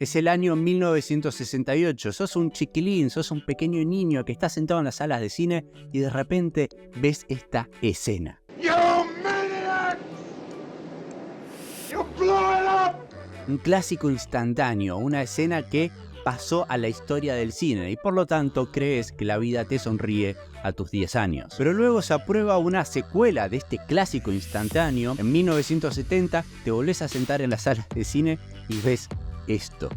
Es el año 1968, sos un chiquilín, sos un pequeño niño que está sentado en las salas de cine y de repente ves esta escena. Un clásico instantáneo, una escena que pasó a la historia del cine y por lo tanto crees que la vida te sonríe a tus 10 años. Pero luego se aprueba una secuela de este clásico instantáneo. En 1970 te volvés a sentar en las salas de cine y ves esto.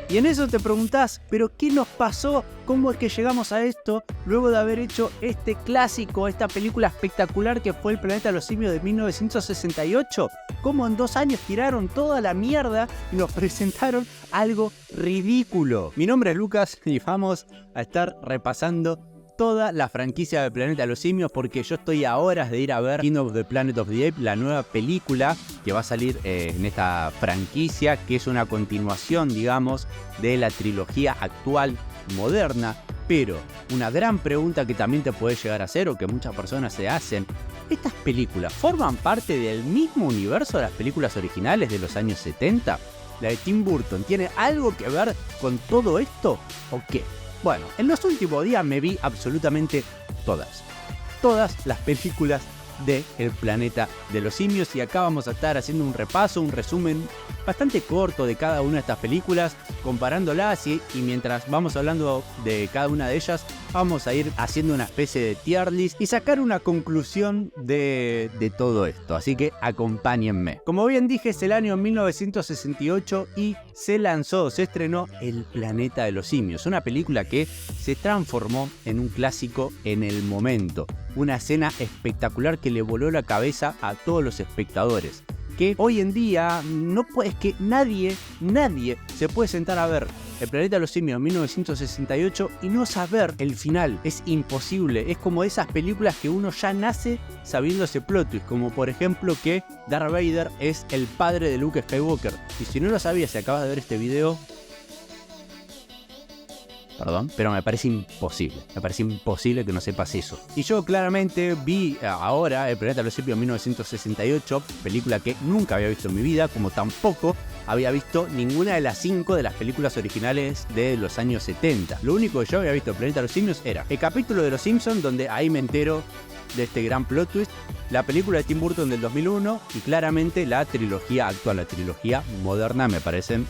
Y en eso te preguntás, ¿pero qué nos pasó? ¿Cómo es que llegamos a esto luego de haber hecho este clásico, esta película espectacular que fue El planeta de los simios de 1968? ¿Cómo en 2 años tiraron toda la mierda y nos presentaron algo ridículo? Mi nombre es Lucas y vamos a estar repasando toda la franquicia de Planeta de los Simios porque yo estoy a horas de ir a ver Kingdom of the Planet of the Apes, la nueva película que va a salir en esta franquicia, que es una continuación, digamos, de la trilogía actual moderna. Pero una gran pregunta que también te puede llegar a hacer o que muchas personas se hacen: ¿estas películas forman parte del mismo universo de las películas originales de los años 70? ¿La de Tim Burton tiene algo que ver con todo esto o qué? Bueno, en los últimos días me vi absolutamente todas las películas de El planeta de los simios y acá vamos a estar haciendo un repaso, un resumen bastante corto de cada una de estas películas, comparándolas y mientras vamos hablando de cada una de ellas, vamos a ir haciendo una especie de tier list y sacar una conclusión de todo esto, así que acompáñenme. Como bien dije, es el año 1968 y se estrenó El planeta de los simios, una película que se transformó en un clásico en el momento, una escena espectacular que le voló la cabeza a todos los espectadores, que hoy en día nadie se puede sentar a ver El planeta de los simios 1968 y no saber el final. Es imposible, es como esas películas que uno ya nace sabiendo ese plot twist, como por ejemplo que Darth Vader es el padre de Luke Skywalker, y si no lo sabías y acabas de ver este video, perdón, pero me parece imposible que no sepas eso. Y yo claramente vi ahora El planeta de los simios 1968, película que nunca había visto en mi vida, como tampoco había visto ninguna de las 5 de las películas originales de los años 70. Lo único que yo había visto en El planeta de los simios era el capítulo de Los Simpsons, donde ahí me entero de este gran plot twist, la película de Tim Burton del 2001 y claramente la trilogía actual, la trilogía moderna, me parecen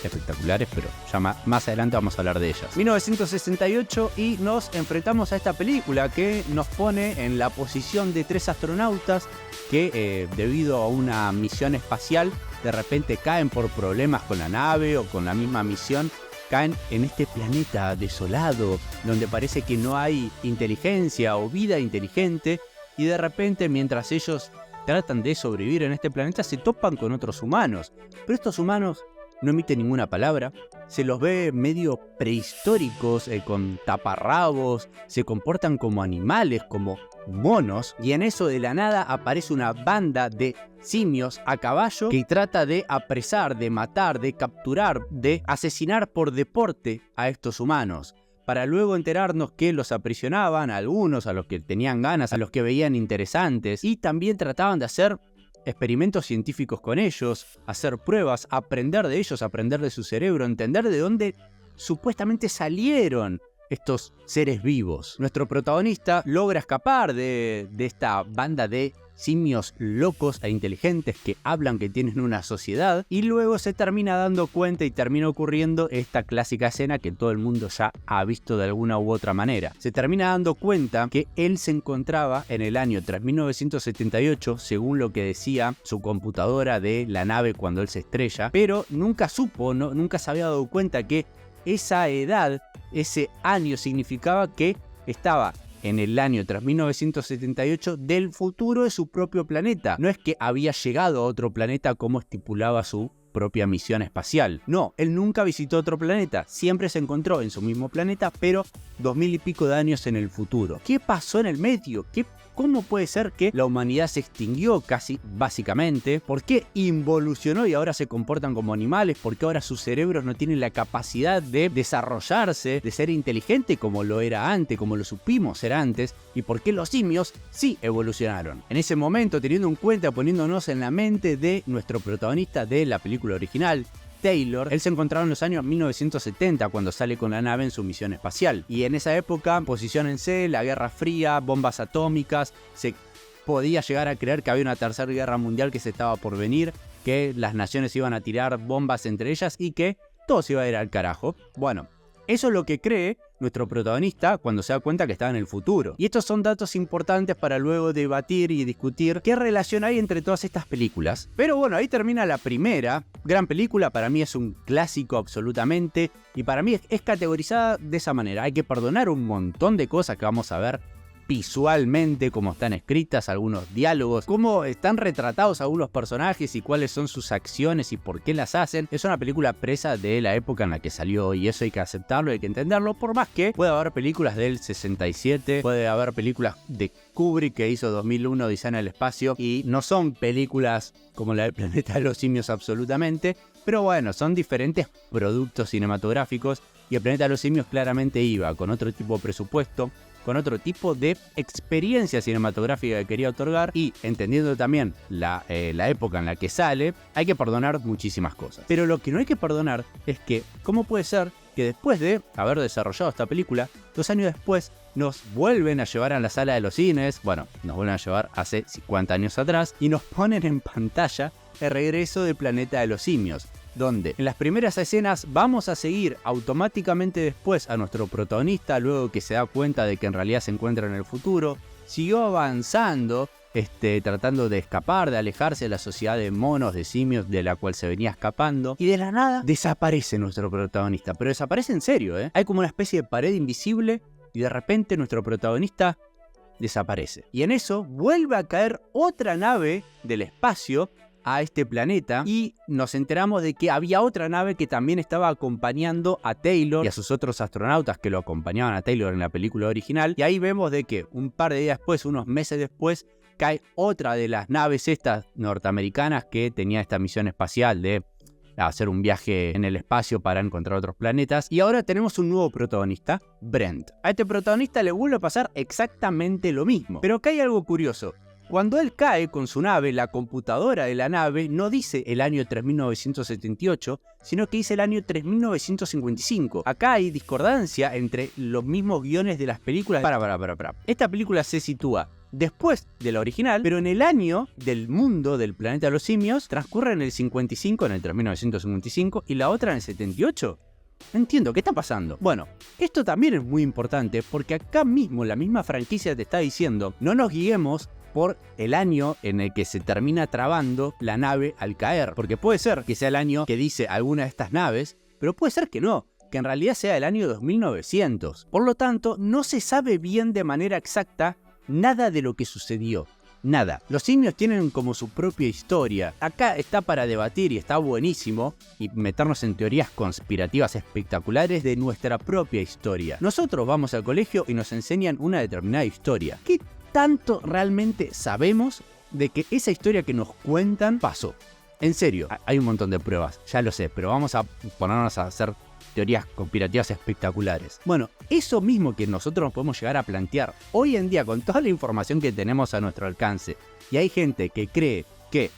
espectaculares, pero ya más adelante vamos a hablar de ellas. 1968 y nos enfrentamos a esta película que nos pone en la posición de 3 astronautas que debido a una misión espacial de repente caen por problemas con la nave o con la misma misión, caen en este planeta desolado donde parece que no hay inteligencia o vida inteligente y de repente mientras ellos tratan de sobrevivir en este planeta se topan con otros humanos, pero estos humanos no emite ninguna palabra, se los ve medio prehistóricos, con taparrabos, se comportan como animales, como monos, y en eso de la nada aparece una banda de simios a caballo que trata de apresar, de matar, de capturar, de asesinar por deporte a estos humanos, para luego enterarnos que los aprisionaban a algunos, a los que tenían ganas, a los que veían interesantes, y también trataban de hacer experimentos científicos con ellos, hacer pruebas, aprender de ellos, aprender de su cerebro, entender de dónde supuestamente salieron estos seres vivos. Nuestro protagonista logra escapar de esta banda de simios locos e inteligentes que hablan que tienen una sociedad y luego se termina dando cuenta y termina ocurriendo esta clásica escena que todo el mundo ya ha visto de alguna u otra manera. Se termina dando cuenta que él se encontraba en el año 1978 según lo que decía su computadora de la nave cuando él se estrella, pero nunca se había dado cuenta que esa edad, ese año significaba que estaba en el año 1978 del futuro de su propio planeta. No es que había llegado a otro planeta como estipulaba su propia misión espacial. No, él nunca visitó otro planeta, siempre se encontró en su mismo planeta, pero 2000 y pico de años en el futuro. ¿Qué pasó en el medio? ¿Qué cómo puede ser que la humanidad se extinguió casi básicamente, por qué involucionó y ahora se comportan como animales, por qué ahora sus cerebros no tienen la capacidad de desarrollarse, de ser inteligente como lo era antes, como lo supimos ser antes, y por qué los simios sí evolucionaron. En ese momento, teniendo en cuenta, poniéndonos en la mente de nuestro protagonista de la película original, Taylor, él se encontraba en los años 1970 cuando sale con la nave en su misión espacial. Y en esa época, posiciónense, la Guerra Fría, bombas atómicas, se podía llegar a creer que había una tercera guerra mundial que se estaba por venir, que las naciones iban a tirar bombas entre ellas y que todo se iba a ir al carajo. Bueno, eso es lo que cree nuestro protagonista cuando se da cuenta que está en el futuro. Y estos son datos importantes para luego debatir y discutir qué relación hay entre todas estas películas. Pero bueno, ahí termina la primera gran película. Para mí es un clásico absolutamente. Y para mí es categorizada de esa manera. Hay que perdonar un montón de cosas que vamos a ver visualmente, cómo están escritas, algunos diálogos, cómo están retratados algunos personajes y cuáles son sus acciones y por qué las hacen. Es una película presa de la época en la que salió y eso hay que aceptarlo, hay que entenderlo, por más que puede haber películas del 67, puede haber películas de Kubrick que hizo 2001 Odisea en el espacio y no son películas como la del Planeta de los Simios absolutamente, pero bueno, son diferentes productos cinematográficos y el Planeta de los Simios claramente iba con otro tipo de presupuesto, con otro tipo de experiencia cinematográfica que quería otorgar y entendiendo también la época en la que sale, hay que perdonar muchísimas cosas. Pero lo que no hay que perdonar es que, ¿cómo puede ser que después de haber desarrollado esta película, 2 años después nos vuelven a llevar a la sala de los cines, bueno, nos vuelven a llevar hace 50 años atrás y nos ponen en pantalla el regreso del Planeta de los Simios? Donde en las primeras escenas vamos a seguir automáticamente después a nuestro protagonista luego que se da cuenta de que en realidad se encuentra en el futuro, siguió avanzando, tratando de escapar, de alejarse de la sociedad de monos, de simios de la cual se venía escapando y de la nada desaparece nuestro protagonista, pero desaparece en serio, Hay como una especie de pared invisible y de repente nuestro protagonista desaparece. Y en eso vuelve a caer otra nave del espacio a este planeta y nos enteramos de que había otra nave que también estaba acompañando a Taylor y a sus otros astronautas que lo acompañaban a Taylor en la película original, y ahí vemos de que un par de días después, unos meses después, cae otra de las naves estas norteamericanas que tenía esta misión espacial de hacer un viaje en el espacio para encontrar otros planetas, y ahora tenemos un nuevo protagonista, Brent. A este protagonista le vuelve a pasar exactamente lo mismo, pero acá hay algo curioso. Cuando él cae con su nave, la computadora de la nave no dice el año 3978, sino que dice el año 3955. Acá hay discordancia entre los mismos guiones de las películas. Para. Esta película se sitúa después de la original, pero en el año del mundo del Planeta de los Simios transcurre en el 55, en el 3955, y la otra en el 78. No entiendo, ¿qué está pasando? Bueno, esto también es muy importante porque acá mismo la misma franquicia te está diciendo, no nos guiemos por el año en el que se termina trabando la nave al caer, porque puede ser que sea el año que dice alguna de estas naves, pero puede ser que no, que en realidad sea el año 2900. Por lo tanto, no se sabe bien de manera exacta nada de lo que sucedió. Nada. Los simios tienen como su propia historia. Acá está para debatir y está buenísimo y meternos en teorías conspirativas espectaculares de nuestra propia historia. Nosotros vamos al colegio y nos enseñan una determinada historia. ¿Qué tanto realmente sabemos de que esa historia que nos cuentan pasó? En serio, hay un montón de pruebas, ya lo sé, pero vamos a ponernos a hacer teorías conspirativas espectaculares. Bueno, eso mismo que nosotros nos podemos llegar a plantear hoy en día con toda la información que tenemos a nuestro alcance, y hay gente que cree que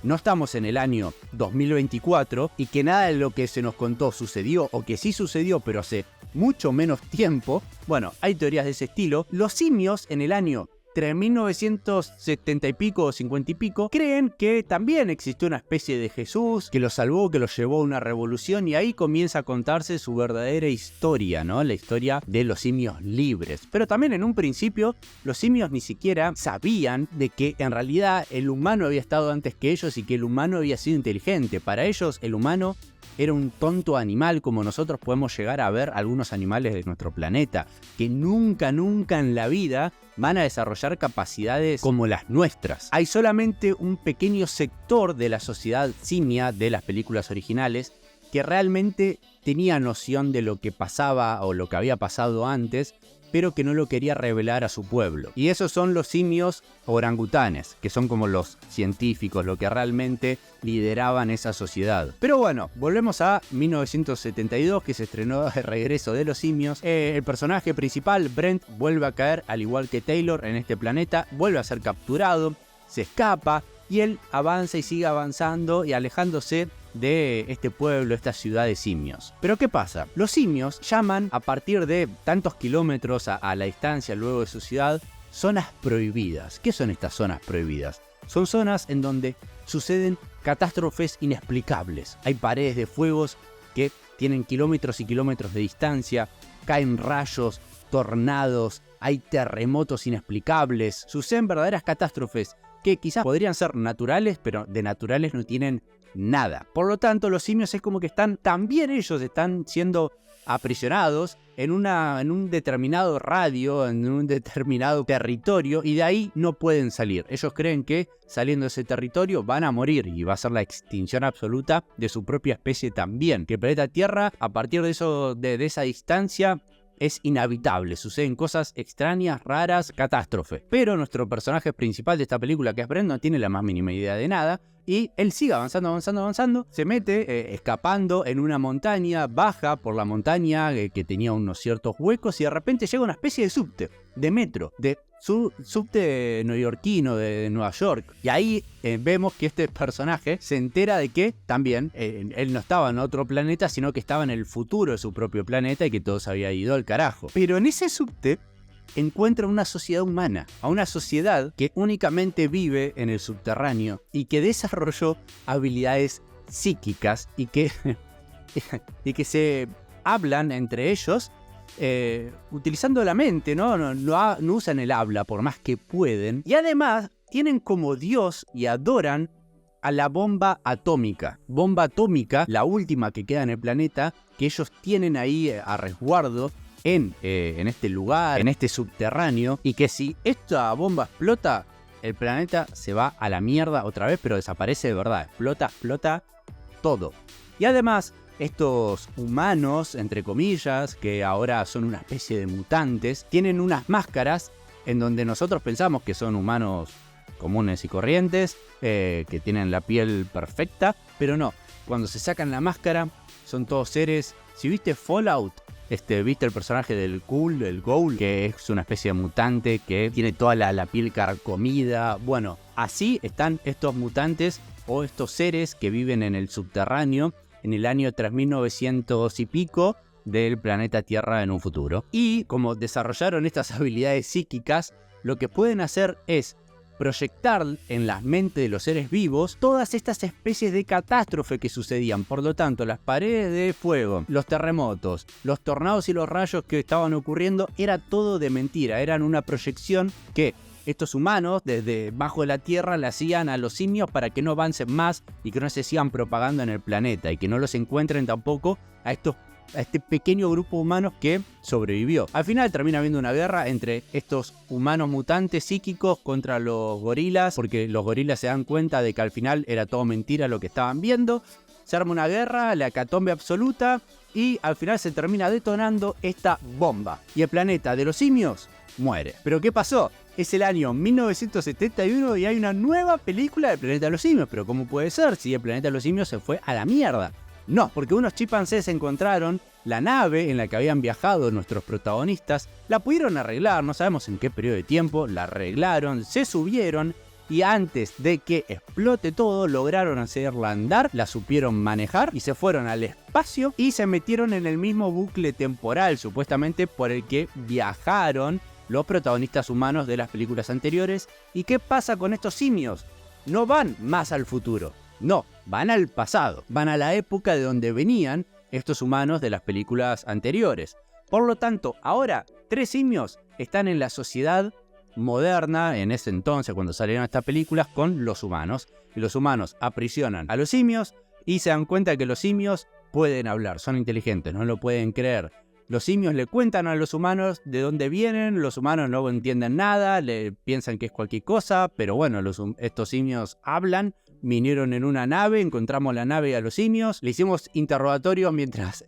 no estamos en el año 2024 y que nada de lo que se nos contó sucedió, o que sí sucedió pero hace mucho menos tiempo. Bueno, hay teorías de ese estilo. Los simios en el año 3970 y pico o 50 y pico creen que también existió una especie de Jesús que los salvó, que los llevó a una revolución, y ahí comienza a contarse su verdadera historia, ¿no? La historia de los simios libres. Pero también en un principio los simios ni siquiera sabían de que en realidad el humano había estado antes que ellos y que el humano había sido inteligente. Para ellos el humano era un tonto animal como nosotros podemos llegar a ver algunos animales de nuestro planeta, que nunca en la vida van a desarrollar capacidades como las nuestras. Hay solamente un pequeño sector de la sociedad simia de las películas originales que realmente tenía noción de lo que pasaba o lo que había pasado antes pero que no lo quería revelar a su pueblo. Y esos son los simios orangutanes, que son como los científicos, lo que realmente lideraban esa sociedad. Pero bueno, volvemos a 1972, que se estrenó El regreso de los simios. El personaje principal, Brent, vuelve a caer, al igual que Taylor, en este planeta, vuelve a ser capturado, se escapa, y él avanza y sigue avanzando y alejándose de este pueblo, esta ciudad de simios. Pero ¿qué pasa? Los simios llaman a partir de tantos kilómetros a la distancia luego de su ciudad zonas prohibidas. ¿Qué son estas zonas prohibidas? Son zonas en donde suceden catástrofes inexplicables. Hay paredes de fuegos que tienen kilómetros y kilómetros de distancia, caen rayos, tornados, hay terremotos inexplicables, suceden verdaderas catástrofes que quizás podrían ser naturales, pero de naturales no tienen nada. Por lo tanto, los simios es como que también ellos están siendo aprisionados en un determinado radio, en un determinado territorio, y de ahí no pueden salir. Ellos creen que saliendo de ese territorio van a morir y va a ser la extinción absoluta de su propia especie también. Que el planeta Tierra, a partir de esa distancia, es inhabitable, suceden cosas extrañas, raras, catástrofe. Pero nuestro personaje principal de esta película, que es Brent, no tiene la más mínima idea de nada, y él sigue avanzando, se mete escapando en una montaña, baja por la montaña que tenía unos ciertos huecos, y de repente llega una especie de subte, de metro, de subte neoyorquino de Nueva York. Y ahí vemos que este personaje se entera de que también él no estaba en otro planeta, sino que estaba en el futuro de su propio planeta y que todo se había ido al carajo. Pero en ese subte encuentra una sociedad humana, a una sociedad que únicamente vive en el subterráneo y que desarrolló habilidades psíquicas y que se hablan entre ellos utilizando la mente, no usan el habla por más que pueden, y además tienen como dios y adoran a la bomba atómica, la última que queda en el planeta, que ellos tienen ahí a resguardo en este lugar, en este subterráneo, y que si esta bomba explota, el planeta se va a la mierda otra vez, pero desaparece de verdad, explota todo. Y además, estos humanos, entre comillas, que ahora son una especie de mutantes, tienen unas máscaras en donde nosotros pensamos que son humanos comunes y corrientes, que tienen la piel perfecta, pero no, cuando se sacan la máscara son todos seres. Si viste Fallout, ¿viste el personaje del Ghoul, que es una especie de mutante que tiene toda la piel carcomida? Bueno, así están estos mutantes o estos seres que viven en el subterráneo en el año 3900 y pico del planeta Tierra en un futuro. Y como desarrollaron estas habilidades psíquicas, lo que pueden hacer es proyectar en la mente de los seres vivos todas estas especies de catástrofe que sucedían. Por lo tanto, las paredes de fuego, los terremotos, los tornados y los rayos que estaban ocurriendo, era todo de mentira, eran una proyección que estos humanos desde bajo de la tierra le hacían a los simios para que no avancen más y que no se sigan propagando en el planeta y que no los encuentren tampoco a este pequeño grupo de humanos que sobrevivió. Al final termina habiendo una guerra entre estos humanos mutantes psíquicos contra los gorilas, porque los gorilas se dan cuenta de que al final era todo mentira lo que estaban viendo. Se arma una guerra, la hecatombe absoluta, y al final se termina detonando esta bomba. Y el planeta de los simios muere. ¿Pero qué pasó? Es el año 1971 y hay una nueva película del planeta de los simios. ¿Pero cómo puede ser si el planeta de los simios se fue a la mierda? No, porque unos chimpancés encontraron la nave en la que habían viajado nuestros protagonistas, la pudieron arreglar, no sabemos en qué periodo de tiempo, la arreglaron, se subieron y antes de que explote todo lograron hacerla andar, la supieron manejar y se fueron al espacio y se metieron en el mismo bucle temporal supuestamente por el que viajaron los protagonistas humanos de las películas anteriores. ¿Y qué pasa con estos simios? No van más al futuro, no, van al pasado, van a la época de donde venían estos humanos de las películas anteriores. Por lo tanto, ahora 3 simios están en la sociedad moderna, en ese entonces cuando salieron estas películas, con los humanos. Y los humanos aprisionan a los simios y se dan cuenta que los simios pueden hablar, son inteligentes, no lo pueden creer. Los simios le cuentan a los humanos de dónde vienen, los humanos no entienden nada, le piensan que es cualquier cosa, pero bueno, estos simios hablan vinieron en una nave, encontramos la nave y a los simios, le hicimos interrogatorios mientras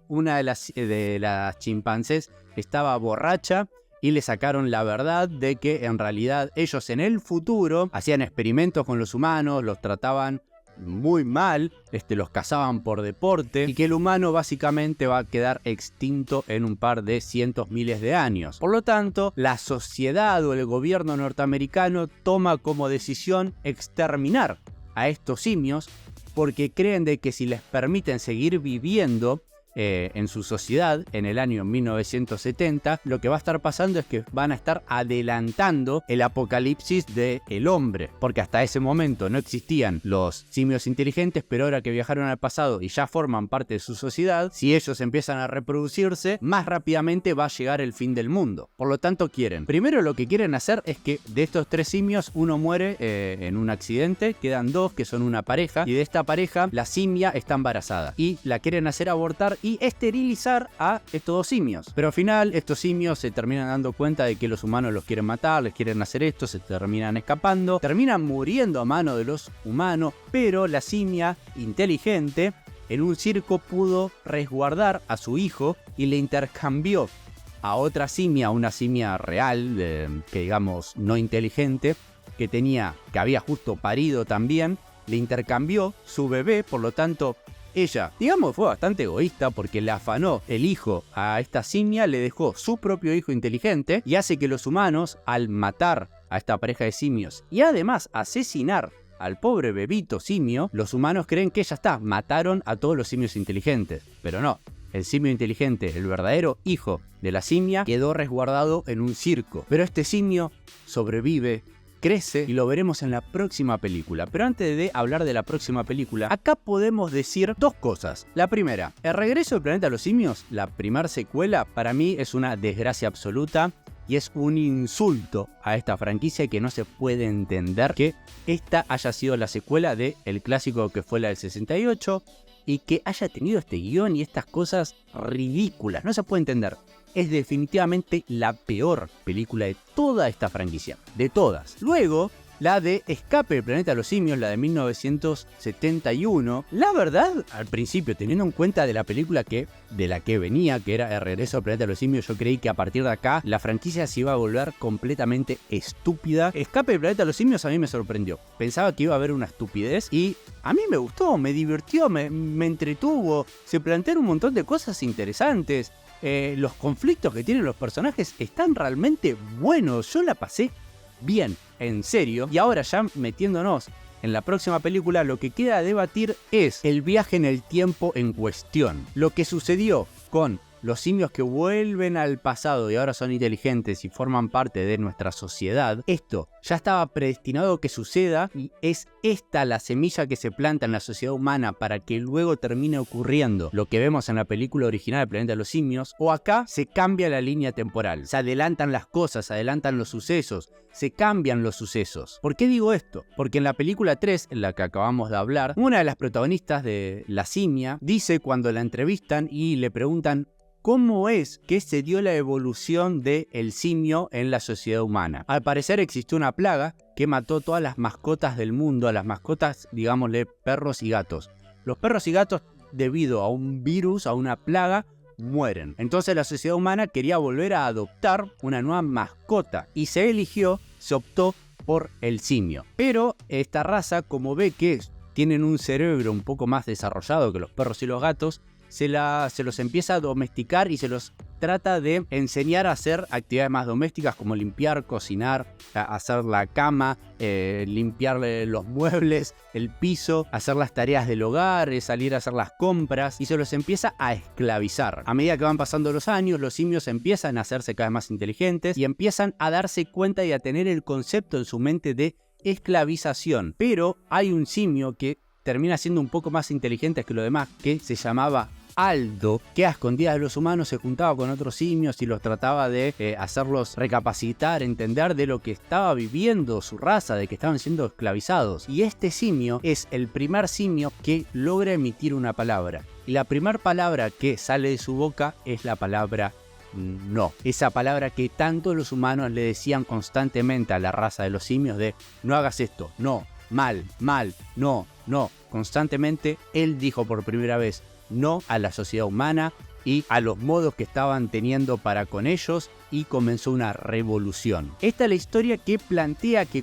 una de las chimpancés estaba borracha y le sacaron la verdad de que en realidad ellos en el futuro hacían experimentos con los humanos, los trataban muy mal, los cazaban por deporte y que el humano básicamente va a quedar extinto en un par de cientos miles de años. Por lo tanto, la sociedad o el gobierno norteamericano toma como decisión exterminar a estos simios porque creen de que si les permiten seguir viviendo en su sociedad en el año 1970, lo que va a estar pasando es que van a estar adelantando el apocalipsis del hombre, porque hasta ese momento no existían los simios inteligentes, pero ahora que viajaron al pasado y ya forman parte de su sociedad, si ellos empiezan a reproducirse, más rápidamente va a llegar el fin del mundo. Por lo tanto, primero lo que quieren hacer es que de estos 3 simios, uno muere en un accidente, quedan 2 que son una pareja, y de esta pareja la simia está embarazada y la quieren hacer abortar y esterilizar a estos 2 simios. Pero al final estos simios se terminan dando cuenta de que los humanos los quieren matar, les quieren hacer esto, se terminan escapando, terminan muriendo a mano de los humanos, pero la simia inteligente en un circo pudo resguardar a su hijo y le intercambió a otra simia, una simia real, que digamos no inteligente, que había justo parido también, le intercambió su bebé. Por lo tanto, ella, digamos, fue bastante egoísta porque le afanó el hijo a esta simia, le dejó su propio hijo inteligente y hace que los humanos, al matar a esta pareja de simios y además asesinar al pobre bebito simio, los humanos creen que ya está, mataron a todos los simios inteligentes. Pero no, el simio inteligente, el verdadero hijo de la simia, quedó resguardado en un circo. Pero este simio sobrevive, crece y lo veremos en la próxima película. Pero antes de hablar de la próxima película, acá podemos decir 2 cosas. La primera, El regreso del planeta de los simios, la primera secuela, para mí es una desgracia absoluta y es un insulto a esta franquicia que no se puede entender que esta haya sido la secuela del clásico que fue la del 68 y que haya tenido este guión y estas cosas ridículas. No se puede entender. Es definitivamente la peor película de toda esta franquicia, de todas. Luego, la de Escape del planeta de los simios, la de 1971. La verdad, al principio, teniendo en cuenta de la película de la que venía, que era El regreso al planeta de los simios, yo creí que a partir de acá la franquicia se iba a volver completamente estúpida. Escape del planeta de los simios a mí me sorprendió. Pensaba que iba a haber una estupidez y a mí me gustó, me divirtió, me entretuvo. Se plantearon un montón de cosas interesantes. Los conflictos que tienen los personajes están realmente buenos. Yo la pasé bien, en serio. Y ahora ya metiéndonos en la próxima película, lo que queda a debatir es el viaje en el tiempo en cuestión. Lo que sucedió con los simios que vuelven al pasado y ahora son inteligentes y forman parte de nuestra sociedad. Esto ya estaba predestinado que suceda y es esta la semilla que se planta en la sociedad humana para que luego termine ocurriendo lo que vemos en la película original del planeta de los simios. O acá se cambia la línea temporal, se adelantan las cosas, se adelantan los sucesos, se cambian los sucesos. ¿Por qué digo esto? Porque en la película 3, en la que acabamos de hablar, una de las protagonistas de la simia dice cuando la entrevistan y le preguntan ¿cómo es que se dio la evolución del simio en la sociedad humana? Al parecer existió una plaga que mató todas las mascotas del mundo, a las mascotas, digámosle, perros y gatos. Los perros y gatos, debido a un virus, a una plaga, mueren. Entonces la sociedad humana quería volver a adoptar una nueva mascota y se optó por el simio. Pero esta raza, como ve que tienen un cerebro un poco más desarrollado que los perros y los gatos, se los empieza a domesticar y se los trata de enseñar a hacer actividades más domésticas como limpiar, cocinar, hacer la cama, limpiar los muebles, el piso, hacer las tareas del hogar, salir a hacer las compras, y se los empieza a esclavizar. A medida que van pasando los años, los simios empiezan a hacerse cada vez más inteligentes y empiezan a darse cuenta y a tener el concepto en su mente de esclavización. Pero hay un simio que termina siendo un poco más inteligente que los demás, que se llamaba Aldo, que a escondidas de los humanos se juntaba con otros simios y los trataba de hacerlos recapacitar, entender de lo que estaba viviendo su raza, de que estaban siendo esclavizados. Y este simio es el primer simio que logra emitir una palabra. Y la primera palabra que sale de su boca es la palabra no. Esa palabra que tanto los humanos le decían constantemente a la raza de los simios de no hagas esto, no, mal, no. Constantemente él dijo por primera vez no a la sociedad humana y a los modos que estaban teniendo para con ellos, y comenzó una revolución. Esta es la historia que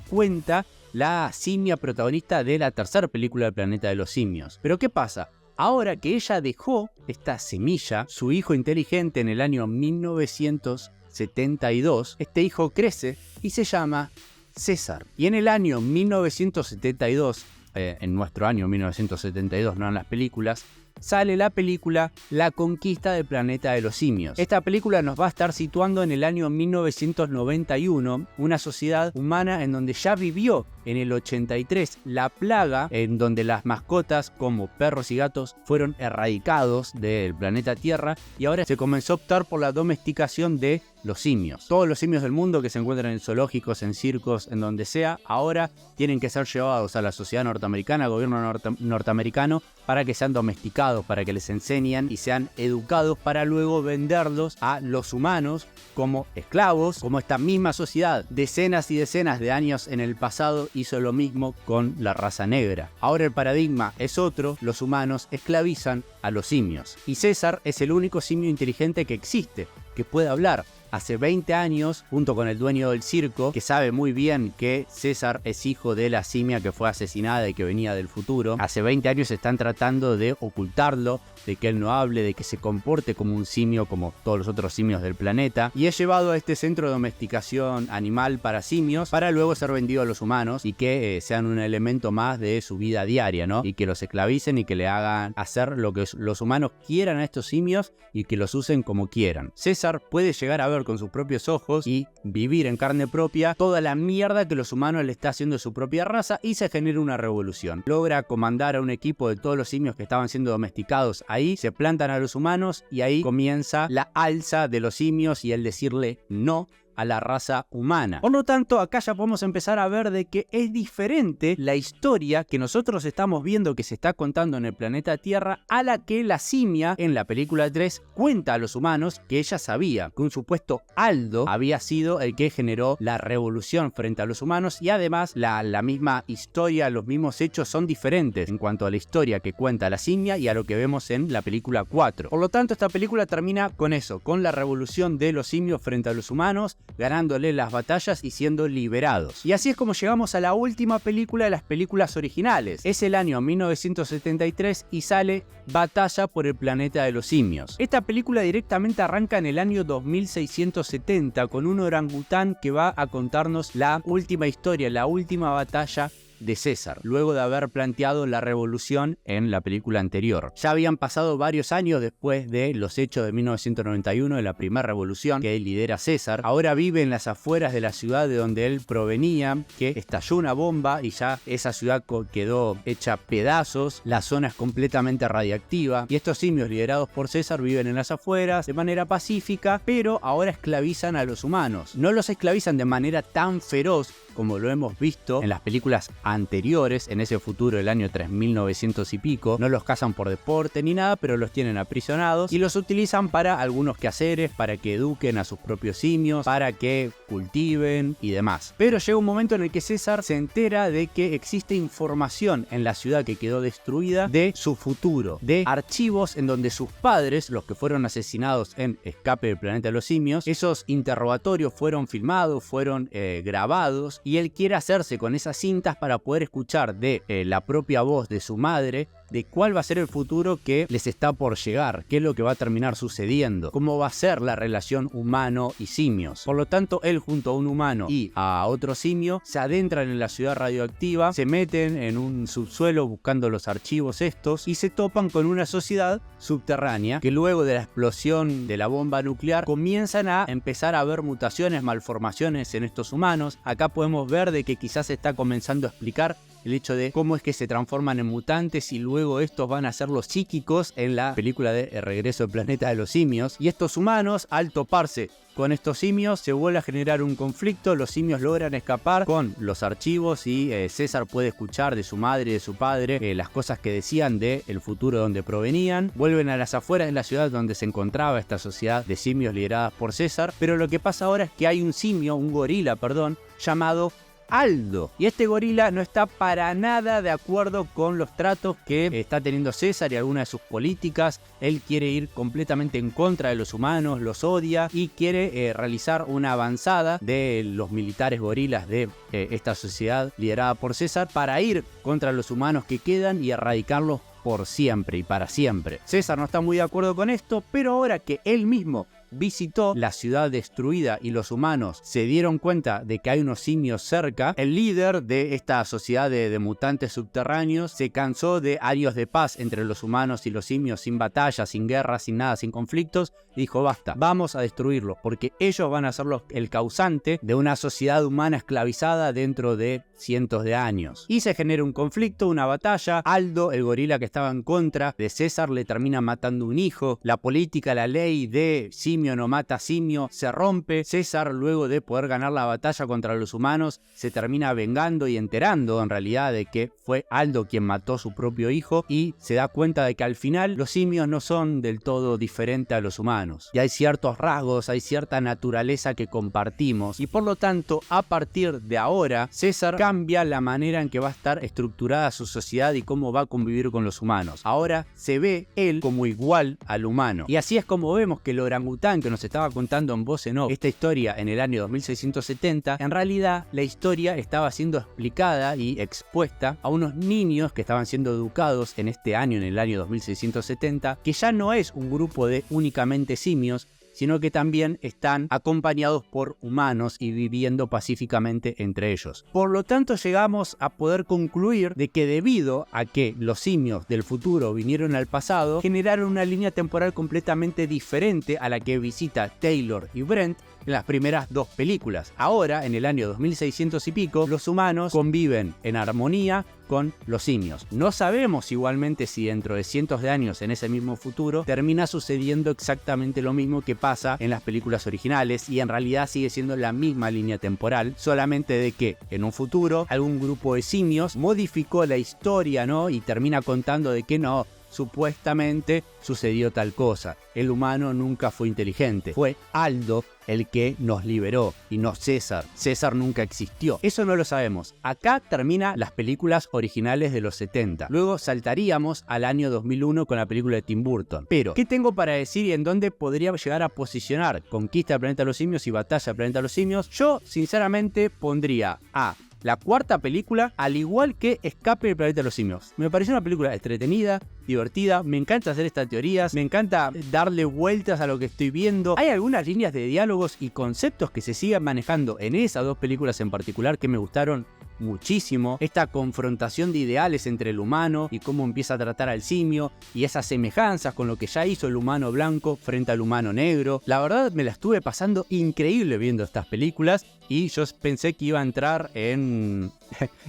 cuenta la simia protagonista de la tercera película del Planeta de los Simios. Pero ¿qué pasa? Ahora que ella dejó esta semilla, su hijo inteligente, en el año 1972, este hijo crece y se llama César. Y en el año 1972, en nuestro año 1972, no en las películas, sale la película La Conquista del Planeta de los Simios. Esta película nos va a estar situando en el año 1991, una sociedad humana en donde ya vivió en el 83 la plaga, en donde las mascotas como perros y gatos fueron erradicados del planeta Tierra, y ahora se comenzó a optar por la domesticación de los simios. Todos los simios del mundo que se encuentran en zoológicos, en circos, en donde sea, ahora tienen que ser llevados a la sociedad norteamericana, al gobierno norteamericano, para que sean domesticados, para que les enseñen y sean educados para luego venderlos a los humanos como esclavos, como esta misma sociedad decenas y decenas de años en el pasado hizo lo mismo con la raza negra. Ahora el paradigma es otro, los humanos esclavizan a los simios. Y César es el único simio inteligente que existe, que puede hablar. Hace 20 años, junto con el dueño del circo, que sabe muy bien que César es hijo de la simia que fue asesinada y que venía del futuro, hace 20 años están tratando de ocultarlo, de que él no hable, de que se comporte como un simio como todos los otros simios del planeta, y es llevado a este centro de domesticación animal para simios para luego ser vendido a los humanos y que sean un elemento más de su vida diaria, ¿no? Y que los esclavicen y que le hagan hacer lo que los humanos quieran a estos simios y que los usen como quieran. César puede llegar a ver con sus propios ojos y vivir en carne propia toda la mierda que los humanos le está haciendo a su propia raza, y se genera una revolución. Logra comandar a un equipo de todos los simios que estaban siendo domesticados ahí, se plantan a los humanos y ahí comienza la alza de los simios y el decirle no a la raza humana. Por lo tanto, acá ya podemos empezar a ver de que es diferente la historia que nosotros estamos viendo que se está contando en el planeta Tierra a la que la simia en la película 3 cuenta a los humanos, que ella sabía que un supuesto Aldo había sido el que generó la revolución frente a los humanos, y además la misma historia, los mismos hechos son diferentes en cuanto a la historia que cuenta la simia y a lo que vemos en la película 4. Por lo tanto, esta película termina con eso, con la revolución de los simios frente a los humanos, ganándole las batallas y siendo liberados. Y así es como llegamos a la última película de las películas originales. Es el año 1973 y sale Batalla por el Planeta de los Simios. Esta película directamente arranca en el año 2670 con un orangután que va a contarnos la última historia, la última batalla de César, luego de haber planteado la revolución en la película anterior. Ya habían pasado varios años después de los hechos de 1991, de la primera revolución que lidera César. Ahora vive en las afueras de la ciudad de donde él provenía, que estalló una bomba y ya esa ciudad quedó hecha pedazos, la zona es completamente radiactiva, y estos simios liderados por César viven en las afueras de manera pacífica, pero ahora esclavizan a los humanos. No los esclavizan de manera tan feroz como lo hemos visto en las películas anteriores, en ese futuro del año 3900 y pico. No los cazan por deporte ni nada, pero los tienen aprisionados y los utilizan para algunos quehaceres, para que eduquen a sus propios simios, para que cultiven y demás. Pero llega un momento en el que César se entera de que existe información en la ciudad que quedó destruida de su futuro, de archivos en donde sus padres, los que fueron asesinados en Escape del Planeta de los Simios, esos interrogatorios fueron filmados, fueron grabados, y él quiere hacerse con esas cintas para poder escuchar de la propia voz de su madre de cuál va a ser el futuro que les está por llegar, qué es lo que va a terminar sucediendo, cómo va a ser la relación humano y simios. Por lo tanto, él junto a un humano y a otro simio se adentran en la ciudad radioactiva, se meten en un subsuelo buscando los archivos estos y se topan con una sociedad subterránea que luego de la explosión de la bomba nuclear comienzan a empezar a ver mutaciones, malformaciones en estos humanos. Acá podemos ver de que quizás se está comenzando a explicar el hecho de cómo es que se transforman en mutantes y luego estos van a ser los psíquicos en la película de El Regreso del Planeta de los Simios. Y estos humanos, al toparse con estos simios, se vuelve a generar un conflicto. Los simios logran escapar con los archivos y César puede escuchar de su madre y de su padre las cosas que decían del futuro donde provenían. Vuelven a las afueras de la ciudad donde se encontraba esta sociedad de simios lideradas por César. Pero lo que pasa ahora es que hay un simio, un gorila, perdón, llamado Aldo. Y este gorila no está para nada de acuerdo con los tratos que está teniendo César y algunas de sus políticas. Él quiere ir completamente en contra de los humanos, los odia y quiere realizar una avanzada de los militares gorilas de esta sociedad liderada por César para ir contra los humanos que quedan y erradicarlos por siempre y para siempre. César no está muy de acuerdo con esto, pero ahora que él mismo visitó la ciudad destruida y los humanos se dieron cuenta de que hay unos simios cerca, el líder de esta sociedad de mutantes subterráneos se cansó de años de paz entre los humanos y los simios, sin batallas, sin guerras, sin nada, sin conflictos, y dijo basta, vamos a destruirlos porque ellos van a ser el causante de una sociedad humana esclavizada dentro de cientos de años. Y se genera un conflicto, una batalla. Aldo, el gorila que estaba en contra de César, le termina matando un hijo. La política, la ley de simio no mata simio se rompe. César, luego de poder ganar la batalla contra los humanos, se termina vengando y enterando en realidad de que fue Aldo quien mató a su propio hijo y se da cuenta de que al final los simios no son del todo diferentes a los humanos. Y hay ciertos rasgos, hay cierta naturaleza que compartimos y por lo tanto a partir de ahora César cambia la manera en que va a estar estructurada su sociedad y cómo va a convivir con los humanos. Ahora se ve él como igual al humano. Y así es como vemos que el orangután que nos estaba contando en voz en off esta historia en el año 2670, en realidad la historia estaba siendo explicada y expuesta a unos niños que estaban siendo educados en este año, en el año 2670, que ya no es un grupo de únicamente simios, sino que también están acompañados por humanos y viviendo pacíficamente entre ellos. Por lo tanto, llegamos a poder concluir de que debido a que los simios del futuro vinieron al pasado, generaron una línea temporal completamente diferente a la que visita Taylor y Brent en las primeras dos películas. Ahora, en el año 2600 y pico, los humanos conviven en armonía con los simios. No sabemos igualmente si dentro de cientos de años en ese mismo futuro termina sucediendo exactamente lo mismo que pasa en las películas originales y en realidad sigue siendo la misma línea temporal, solamente de que en un futuro algún grupo de simios modificó la historia, ¿no? Y termina contando de que no, supuestamente sucedió tal cosa. El humano nunca fue inteligente. Fue Aldo el que nos liberó y no César. César nunca existió. Eso no lo sabemos. Acá termina las películas originales de los 70. Luego saltaríamos al año 2001 con la película de Tim Burton. Pero, ¿qué tengo para decir y en dónde podría llegar a posicionar Conquista del Planeta de los Simios y Batalla del Planeta de los Simios? Yo, sinceramente, pondría a la cuarta película, al igual que Escape del Planeta de los Simios. Me pareció una película entretenida, divertida, me encanta hacer estas teorías, me encanta darle vueltas a lo que estoy viendo. Hay algunas líneas de diálogos y conceptos que se siguen manejando en esas dos películas en particular que me gustaron muchísimo. Esta confrontación de ideales entre el humano y cómo empieza a tratar al simio y esas semejanzas con lo que ya hizo el humano blanco frente al humano negro. La verdad me la estuve pasando increíble viendo estas películas y yo pensé que iba a entrar en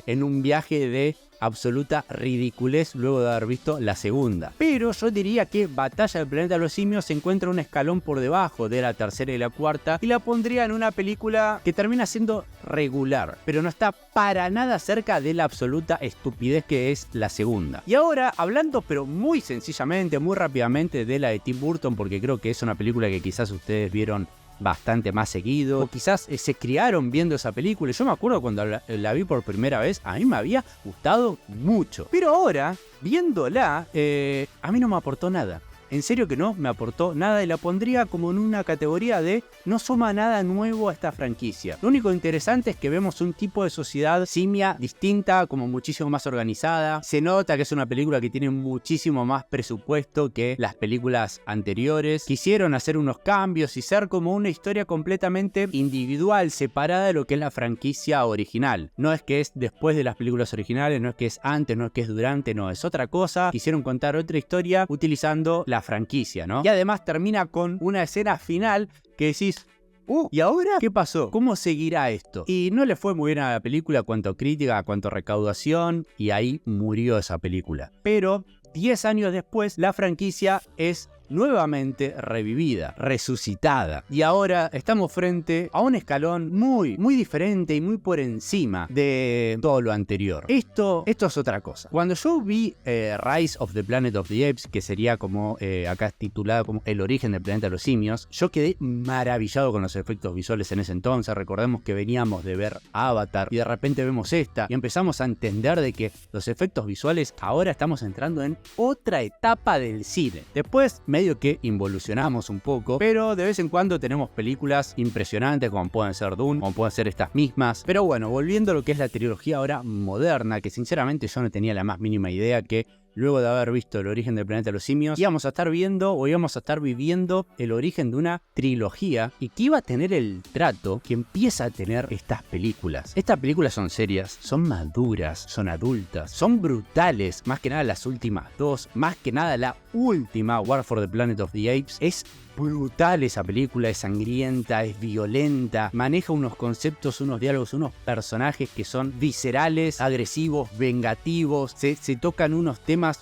un viaje de absoluta ridiculez luego de haber visto la segunda. Pero yo diría que Batalla del Planeta de los Simios se encuentra un escalón por debajo de la tercera y la cuarta y la pondría en una película que termina siendo regular, pero no está para nada cerca de la absoluta estupidez que es la segunda. Y ahora, hablando pero muy sencillamente, muy rápidamente de la de Tim Burton, porque creo que es una película que quizás ustedes vieron bastante más seguido, o quizás se criaron viendo esa película. Yo me acuerdo cuando la vi por primera vez, a mí me había gustado mucho, pero ahora, viéndola, a mí no me aportó nada. En serio que no me aportó nada y la pondría como en una categoría de no suma nada nuevo a esta franquicia. Lo único interesante es que vemos un tipo de sociedad simia distinta, como muchísimo más organizada. Se nota que es una película que tiene muchísimo más presupuesto que las películas anteriores. Quisieron hacer unos cambios y ser como una historia completamente individual, separada de lo que es la franquicia original. No es que es después de las películas originales, no es que es antes, no es que es durante, no, es otra cosa. Quisieron contar otra historia utilizando la franquicia, ¿no? Y además termina con una escena final que decís, ¿y ahora qué pasó? ¿Cómo seguirá esto? Y no le fue muy bien a la película cuanto crítica, cuanto recaudación, y ahí murió esa película. Pero 10 años después, la franquicia es nuevamente revivida, resucitada. Y ahora estamos frente a un escalón muy diferente y muy por encima de todo lo anterior. Esto es otra cosa. Cuando yo vi Rise of the Planet of the Apes, que sería como acá titulado como El origen del planeta de los simios, yo quedé maravillado con los efectos visuales en ese entonces. Recordemos que veníamos de ver Avatar y de repente vemos esta y empezamos a entender de que los efectos visuales ahora estamos entrando en otra etapa del cine. Después medio que involucionamos un poco, pero de vez en cuando tenemos películas impresionantes como pueden ser Dune, como pueden ser estas mismas. Pero bueno, volviendo a lo que es la trilogía ahora moderna, que sinceramente yo no tenía la más mínima idea que luego de haber visto El origen del planeta de los simios, íbamos a estar viendo o íbamos a estar viviendo el origen de una trilogía y que iba a tener el trato que empieza a tener estas películas. Estas películas son serias, son maduras, son adultas, son brutales, más que nada las últimas dos, más que nada la última, War for the Planet of the Apes, es brutal esa película, es sangrienta, es violenta, maneja unos conceptos, unos diálogos, unos personajes que son viscerales, agresivos, vengativos, se tocan unos temas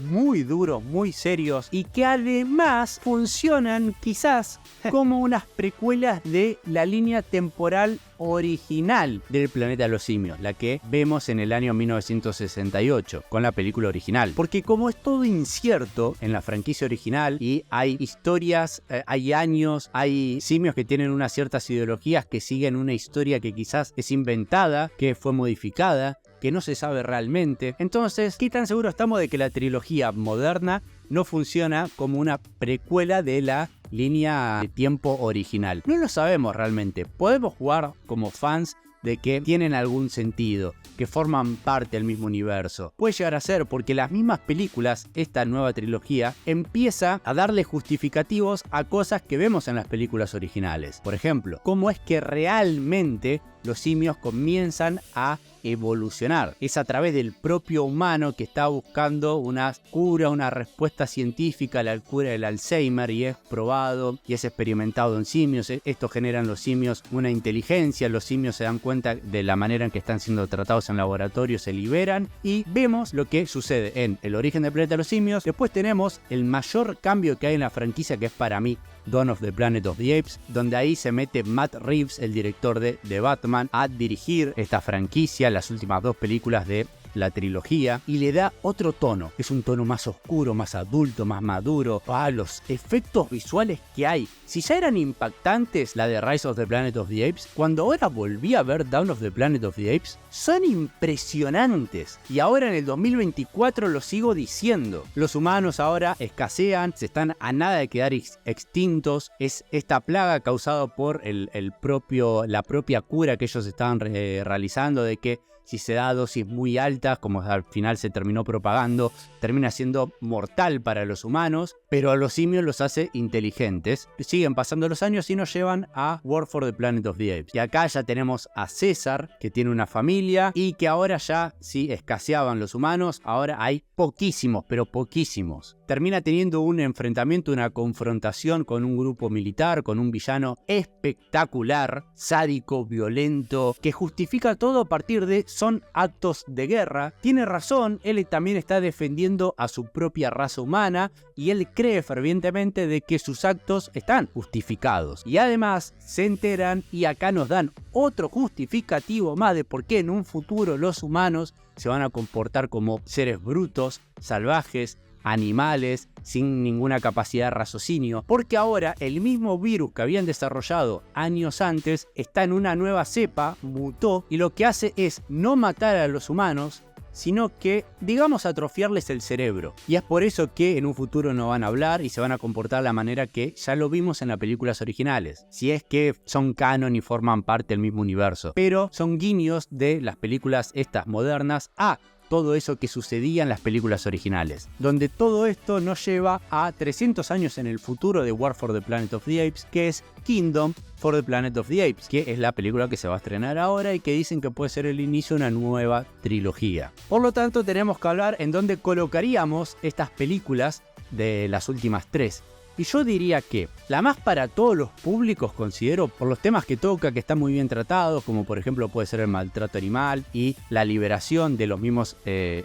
muy duros, muy serios y que además funcionan quizás como unas precuelas de la línea temporal original del planeta de los simios, la que vemos en el año 1968 con la película original, porque como es todo incierto en la franquicia original y hay historias, hay años, hay simios que tienen unas ciertas ideologías que siguen una historia que quizás es inventada, que fue modificada, que no se sabe realmente. Entonces, ¿qué tan seguro estamos de que la trilogía moderna no funciona como una precuela de la línea de tiempo original? No lo sabemos realmente. Podemos jugar como fans de que tienen algún sentido, que forman parte del mismo universo. Puede llegar a ser porque las mismas películas, esta nueva trilogía, empieza a darle justificativos a cosas que vemos en las películas originales. Por ejemplo, cómo es que realmente los simios comienzan a evolucionar. Es a través del propio humano que está buscando una cura, una respuesta científica a la cura del Alzheimer y es probado y es experimentado en simios. Esto genera en los simios una inteligencia, los simios se dan cuenta de la manera en que están siendo tratados en laboratorio, se liberan y vemos lo que sucede en El origen del planeta de los simios. Después tenemos el mayor cambio que hay en la franquicia, que es para mí Dawn of the Planet of the Apes, donde ahí se mete Matt Reeves, el director de Batman, a dirigir esta franquicia, las últimas dos películas de la trilogía, y le da otro tono, es un tono más oscuro, más adulto, más maduro. Los efectos visuales que hay, si ya eran impactantes la de Rise of the Planet of the Apes, cuando ahora volví a ver Dawn of the Planet of the Apes, son impresionantes. Y ahora en el 2024 lo sigo diciendo, los humanos ahora escasean, se están a nada de quedar extintos. Es esta plaga causada por la propia cura que ellos estaban realizando, de que si se da dosis muy altas, como al final se terminó propagando, termina siendo mortal para los humanos, pero a los simios los hace inteligentes. Siguen pasando los años y nos llevan a War for the Planet of the Apes. Y acá ya tenemos a César, que tiene una familia y que ahora ya, si escaseaban los humanos, ahora hay poquísimos, pero poquísimos. Termina teniendo un enfrentamiento, una confrontación con un grupo militar, con un villano espectacular, sádico, violento, que justifica todo a partir de son actos de guerra. Tiene razón, él también está defendiendo a su propia raza humana y él cree fervientemente de que sus actos están justificados. Y además se enteran y acá nos dan otro justificativo más de por qué en un futuro los humanos se van a comportar como seres brutos, salvajes, animales, sin ninguna capacidad de raciocinio, porque ahora el mismo virus que habían desarrollado años antes está en una nueva cepa, mutó, y lo que hace es no matar a los humanos, sino que, digamos, atrofiarles el cerebro. Y es por eso que en un futuro no van a hablar y se van a comportar de la manera que ya lo vimos en las películas originales, si es que son canon y forman parte del mismo universo. Pero son guiños de las películas estas modernas a todo eso que sucedía en las películas originales, donde todo esto nos lleva a 300 años en el futuro de War for the Planet of the Apes, que es Kingdom for the Planet of the Apes, que es la película que se va a estrenar ahora y que dicen que puede ser el inicio de una nueva trilogía. Por lo tanto, tenemos que hablar en dónde colocaríamos estas películas de las últimas tres. Y yo diría que la más para todos los públicos, considero, por los temas que toca, que están muy bien tratados, como por ejemplo puede ser el maltrato animal y la liberación de los mismos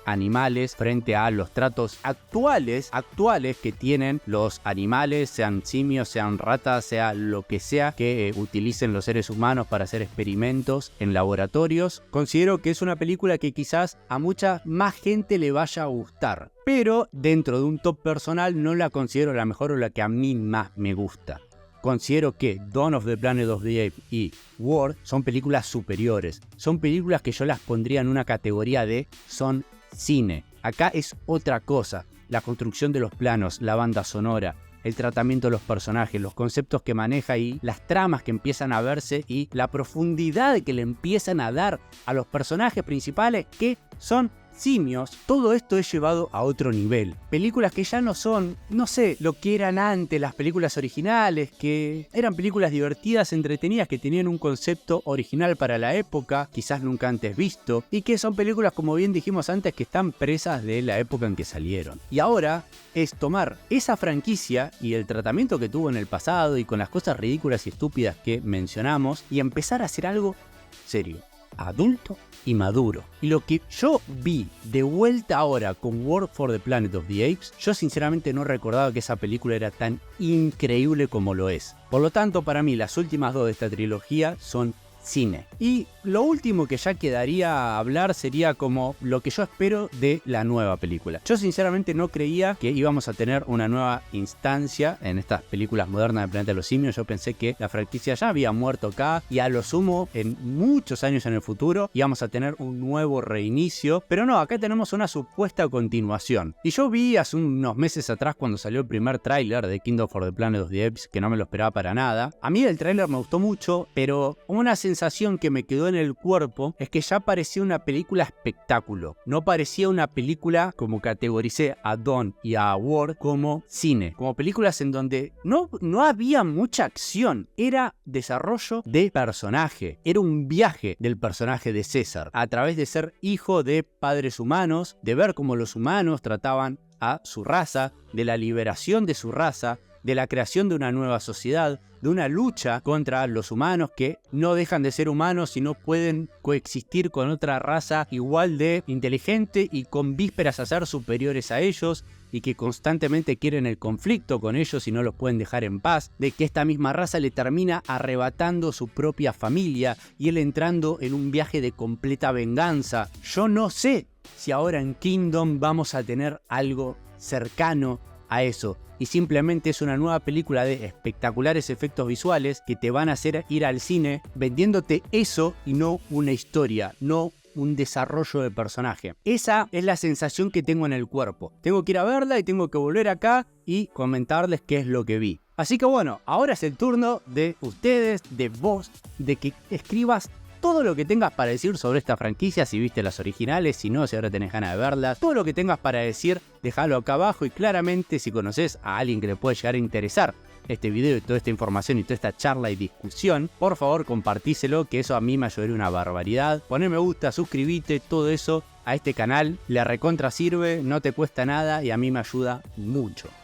animales frente a los tratos actuales que tienen los animales, sean simios, sean ratas, sea lo que sea que utilicen los seres humanos para hacer experimentos en laboratorios. Considero que es una película que quizás a mucha más gente le vaya a gustar, pero dentro de un top personal no la considero la mejor o la que a mí más me gusta. Considero que Dawn of the Planet of the Apes y War son películas superiores. Son películas que yo las pondría en una categoría de son cine. Acá es otra cosa. La construcción de los planos, la banda sonora, el tratamiento de los personajes, los conceptos que maneja y las tramas que empiezan a verse y la profundidad que le empiezan a dar a los personajes principales que son simios. Todo esto es llevado a otro nivel. Películas que ya no son, no sé, lo que eran antes las películas originales, que eran películas divertidas, entretenidas, que tenían un concepto original para la época, quizás nunca antes visto, y que son películas, como bien dijimos antes, que están presas de la época en que salieron. Y ahora es tomar esa franquicia y el tratamiento que tuvo en el pasado y con las cosas ridículas y estúpidas que mencionamos y empezar a hacer algo serio, adulto y maduro. Y lo que yo vi de vuelta ahora con War for the Planet of the Apes, yo sinceramente no recordaba que esa película era tan increíble como lo es. Por lo tanto, para mí las últimas dos de esta trilogía son cine. Y lo último que ya quedaría a hablar sería como lo que yo espero de la nueva película. Yo sinceramente no creía que íbamos a tener una nueva instancia en estas películas modernas de Planeta de los Simios. Yo pensé que la franquicia ya había muerto acá y a lo sumo en muchos años en el futuro íbamos a tener un nuevo reinicio, pero no, acá tenemos una supuesta continuación. Y yo vi hace unos meses atrás cuando salió el primer tráiler de Kingdom for the Planet of the Apes, que no me lo esperaba para nada. A mí el tráiler me gustó mucho, pero una sensación que me quedó en el cuerpo es que ya parecía una película espectáculo. No parecía una película, como categoricé a Dawn y a War, como cine. Como películas en donde no había mucha acción. Era desarrollo de personaje. Era un viaje del personaje de César. A través de ser hijo de padres humanos, de ver cómo los humanos trataban a su raza, de la liberación de su raza, de la creación de una nueva sociedad, de una lucha contra los humanos que no dejan de ser humanos y no pueden coexistir con otra raza igual de inteligente y con vísperas a ser superiores a ellos y que constantemente quieren el conflicto con ellos y no los pueden dejar en paz, de que esta misma raza le termina arrebatando su propia familia y él entrando en un viaje de completa venganza. Yo no sé si ahora en Kingdom vamos a tener algo cercano a eso. Y simplemente es una nueva película de espectaculares efectos visuales que te van a hacer ir al cine vendiéndote eso y no una historia, no un desarrollo de personaje. Esa es la sensación que tengo en el cuerpo. Tengo que ir a verla y tengo que volver acá y comentarles qué es lo que vi. Así que bueno, ahora es el turno de ustedes, de vos, de que escribas todo lo que tengas para decir sobre esta franquicia, si viste las originales, si no, si ahora tenés ganas de verlas, todo lo que tengas para decir, déjalo acá abajo y claramente si conoces a alguien que le puede llegar a interesar este video y toda esta información y toda esta charla y discusión, por favor compartíselo, que eso a mí me ayudaría una barbaridad. Poné me gusta, suscríbete, todo eso a este canal, le recontra sirve, no te cuesta nada y a mí me ayuda mucho.